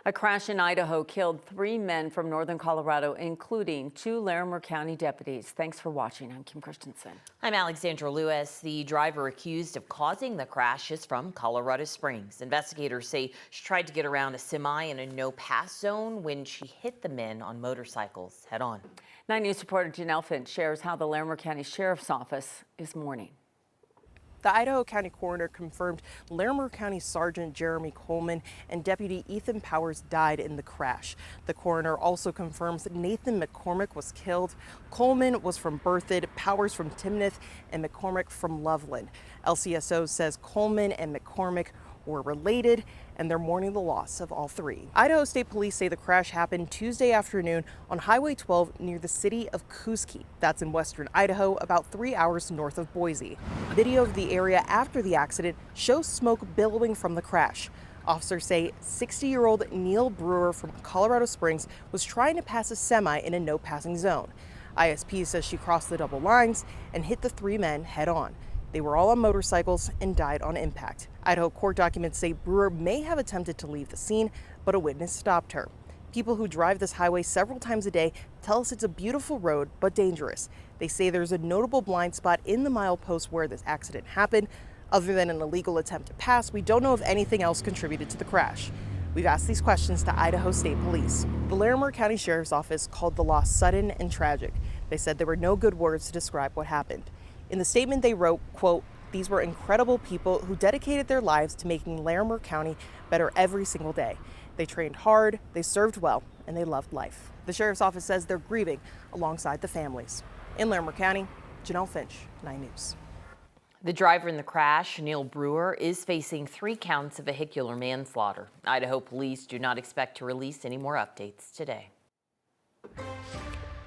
A crash in Idaho killed 3 men from northern Colorado, including 2 Larimer County deputies. Thanks for watching. I'm Kim Christensen. I'm Alexandra Lewis. The driver accused of causing the crash is from Colorado Springs. Investigators say she tried to get around a semi in a no-pass zone when she hit the men on motorcycles head-on. 9 News reporter Janelle Finch shares how the Larimer County Sheriff's Office is mourning. The Idaho County coroner confirmed Larimer County Sergeant Jeremy Coleman and Deputy Ethan Powers died in the crash. The coroner also confirms Nathan McCormick was killed. Coleman was from Berthoud, Powers from Timnath, and McCormick from Loveland. LCSO says Coleman and McCormick were related, and they're mourning the loss of all 3. Idaho State Police say the crash happened Tuesday afternoon on Highway 12 near the city of Kuski. That's in western Idaho, about 3 hours north of Boise. Video of the area after the accident shows smoke billowing from the crash. Officers say 60-year-old Neil Brewer from Colorado Springs was trying to pass a semi in a no-passing zone. ISP says she crossed the double lines and hit the 3 men head-on. They were all on motorcycles and died on impact. Idaho court documents say Brewer may have attempted to leave the scene, but a witness stopped her. People who drive this highway several times a day tell us it's a beautiful road, but dangerous. They say there's a notable blind spot in the milepost where this accident happened. Other than an illegal attempt to pass, we don't know if anything else contributed to the crash. We've asked these questions to Idaho State Police. The Larimer County Sheriff's Office called the loss sudden and tragic. They said there were no good words to describe what happened. In the statement they wrote, quote, "These were incredible people who dedicated their lives to making Larimer County better every single day. They trained hard, they served well, and they loved life." The Sheriff's Office says they're grieving alongside the families. In Larimer County, Janelle Finch, 9 News. The driver in the crash, Neil Brewer, is facing 3 counts of vehicular manslaughter. Idaho police do not expect to release any more updates today.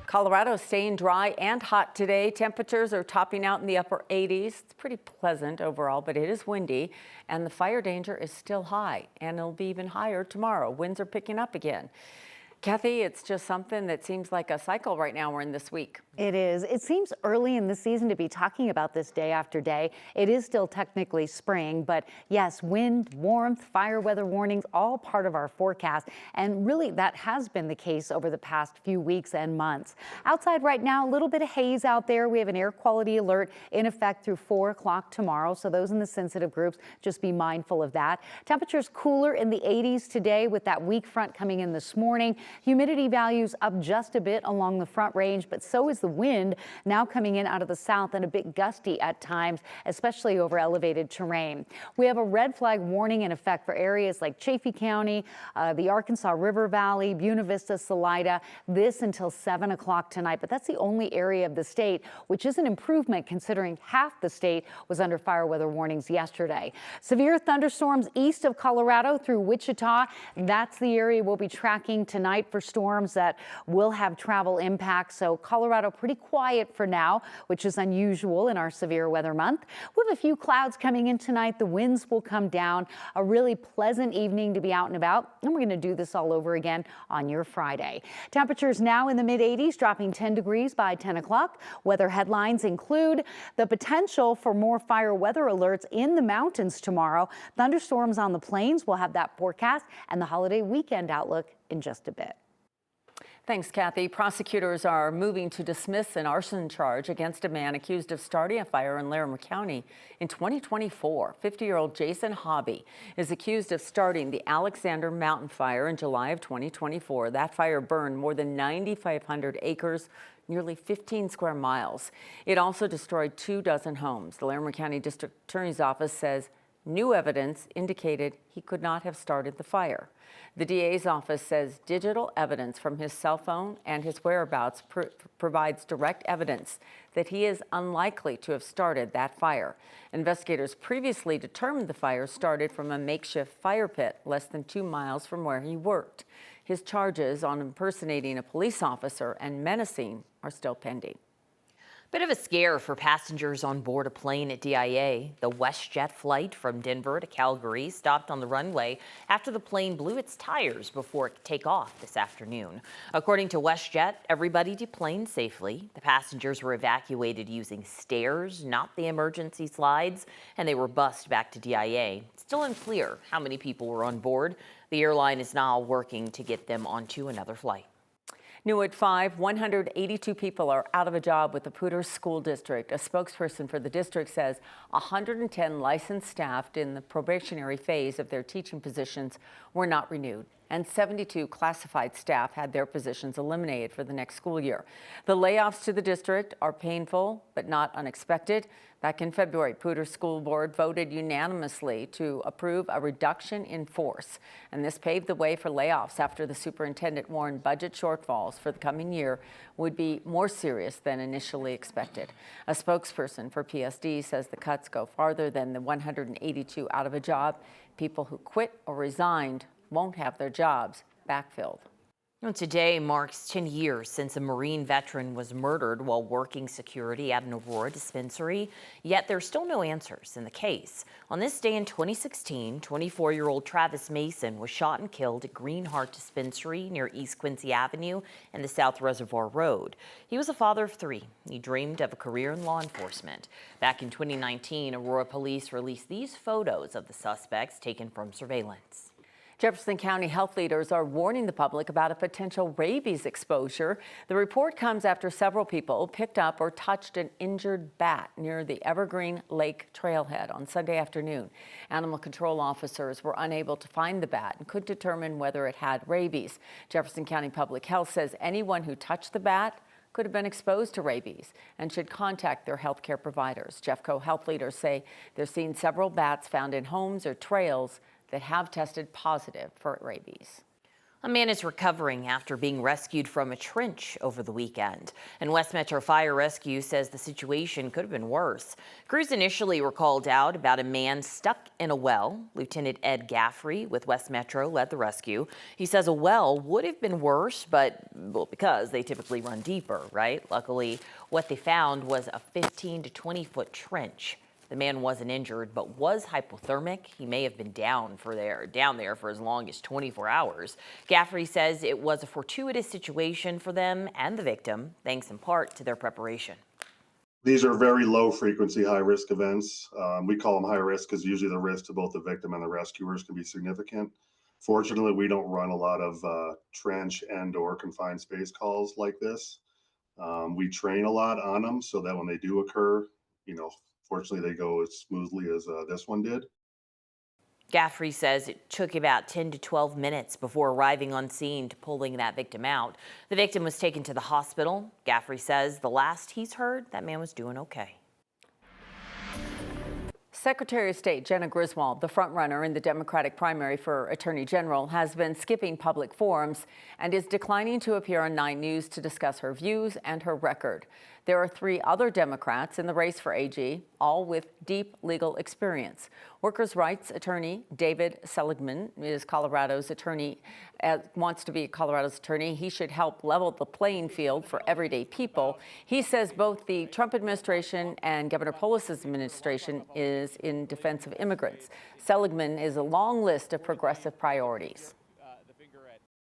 Colorado staying dry and hot today. Temperatures are topping out in the upper 80s. It's pretty pleasant overall, but it is windy, and the fire danger is still high, and it'll be even higher tomorrow. Winds are picking up again. Kathy, it's just something that seems like a cycle right now we're in this week. It is. It seems early in the season to be talking about this day after day. It is still technically spring, but yes, wind, warmth, fire weather warnings, all part of our forecast. And really that has been the case over the past few weeks and months. Outside right now, a little bit of haze out there. We have an air quality alert in effect through 4 o'clock tomorrow. So those in the sensitive groups, just be mindful of that. Temperatures cooler in the 80s today with that weak front coming in this morning. Humidity values up just a bit along the front range, but so is the wind now coming in out of the south and a bit gusty at times, especially over elevated terrain. We have a red flag warning in effect for areas like Chaffee County, the Arkansas River Valley, Buena Vista, Salida, this until 7 o'clock tonight. But that's the only area of the state, which is an improvement considering half the state was under fire weather warnings yesterday. Severe thunderstorms east of Colorado through Wichita. That's the area we'll be tracking tonight for storms that will have travel impacts. So Colorado pretty quiet for now, which is unusual in our severe weather month. We have a few clouds coming in tonight. The winds will come down. A really pleasant evening to be out and about. And we're going to do this all over again on your Friday. Temperatures now in the mid 80s, dropping 10 degrees by 10 o'clock. Weather headlines include the potential for more fire weather alerts in the mountains tomorrow. Thunderstorms on the plains. We'll have that forecast and the holiday weekend outlook in just a bit. Thanks, Kathy. Prosecutors are moving to dismiss an arson charge against a man accused of starting a fire in Larimer County in 2024. 50-year-old Jason Hobby is accused of starting the Alexander Mountain Fire in July of 2024. That fire burned more than 9,500 acres, nearly 15 square miles. It also destroyed 24 homes. The Larimer County District Attorney's Office says new evidence indicated he could not have started the fire. The DA's office says digital evidence from his cell phone and his whereabouts provides direct evidence that he is unlikely to have started that fire. Investigators previously determined the fire started from a makeshift fire pit less than 2 miles from where he worked. His charges on impersonating a police officer and menacing are still pending. Bit of a scare for passengers on board a plane at DIA. The WestJet flight from Denver to Calgary stopped on the runway after the plane blew its tires before it could take off this afternoon. According to WestJet, everybody deplaned safely. The passengers were evacuated using stairs, not the emergency slides, and they were bused back to DIA. It's still unclear how many people were on board. The airline is now working to get them onto another flight. New at 5, 182 people are out of a job with the Poudre School District. A spokesperson for the district says 110 licensed staff in the probationary phase of their teaching positions were not renewed, and 72 classified staff had their positions eliminated for the next school year. The layoffs to the district are painful but not unexpected. Back in February, Poudre School Board voted unanimously to approve a reduction in force, and this paved the way for layoffs after the superintendent warned budget shortfalls for the coming year would be more serious than initially expected. A spokesperson for PSD says the cuts go farther than the 182 out of a job. People who quit or resigned won't have their jobs backfilled. Today marks 10 years since a Marine veteran was murdered while working security at an Aurora dispensary, yet there's still no answers in the case. On this day in 2016, 24-year-old Travis Mason was shot and killed at Greenheart Dispensary near East Quincy Avenue and the South Reservoir Road. He was a father of 3. He dreamed of a career in law enforcement. Back in 2019, Aurora police released these photos of the suspects taken from surveillance. Jefferson County health leaders are warning the public about a potential rabies exposure. The report comes after several people picked up or touched an injured bat near the Evergreen Lake trailhead on Sunday afternoon. Animal control officers were unable to find the bat and could determine whether it had rabies. Jefferson County Public Health says anyone who touched the bat could have been exposed to rabies and should contact their health care providers. Jeffco health leaders say they're seeing several bats found in homes or trails that have tested positive for rabies. A man is recovering after being rescued from a trench over the weekend. And West Metro Fire Rescue says the situation could have been worse. Crews initially were called out about a man stuck in a well. Lieutenant Ed Gaffrey with West Metro led the rescue. He says a well would have been worse, because they typically run deeper, right? Luckily, what they found was a 15 to 20 foot trench. The man wasn't injured, but was hypothermic. He may have been down there for as long as 24 hours. Gaffrey says it was a fortuitous situation for them and the victim, thanks in part to their preparation. These are very low frequency, high risk events. We call them high risk because usually the risk to both the victim and the rescuers can be significant. Fortunately, we don't run a lot of trench and or confined space calls like this. We train a lot on them so that when they do occur, fortunately, they go as smoothly as this one did. Gaffrey says it took about 10 to 12 minutes before arriving on scene to pulling that victim out. The victim was taken to the hospital. Gaffrey says the last he's heard, that man was doing okay. Secretary of State Jena Griswold, the frontrunner in the Democratic primary for Attorney General, has been skipping public forums and is declining to appear on 9 News to discuss her views and her record. There are 3 other Democrats in the race for AG, all with deep legal experience. Workers' rights attorney David Seligman is Colorado's attorney, wants to be Colorado's attorney. He should help level the playing field for everyday people. He says both the Trump administration and Governor Polis's administration is in defense of immigrants. Seligman is a long list of progressive priorities.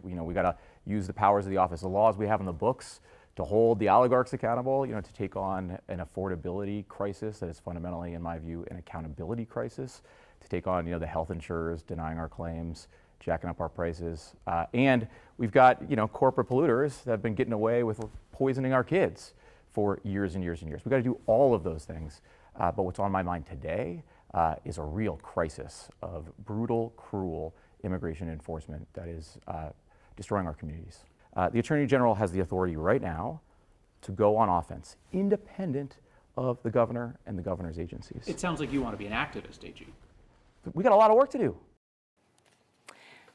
We got to use the powers of the office, the laws we have in the books to hold the oligarchs accountable, to take on an affordability crisis that is fundamentally, in my view, an accountability crisis, to take on, the health insurers denying our claims, jacking up our prices. And we've got, corporate polluters that have been getting away with poisoning our kids for years and years and years. We've got to do all of those things. But what's on my mind today is a real crisis of brutal, cruel immigration enforcement that is destroying our communities. The Attorney General has the authority right now to go on offense, independent of the governor and the governor's agencies. It sounds like you want to be an activist, AG. We got a lot of work to do.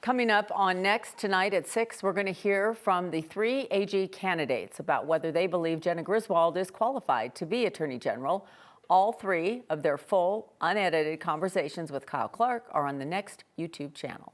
Coming up on Next tonight at 6, we're going to hear from the 3 AG candidates about whether they believe Jena Griswold is qualified to be Attorney General. All 3 of their full, unedited conversations with Kyle Clark are on the Next YouTube channel.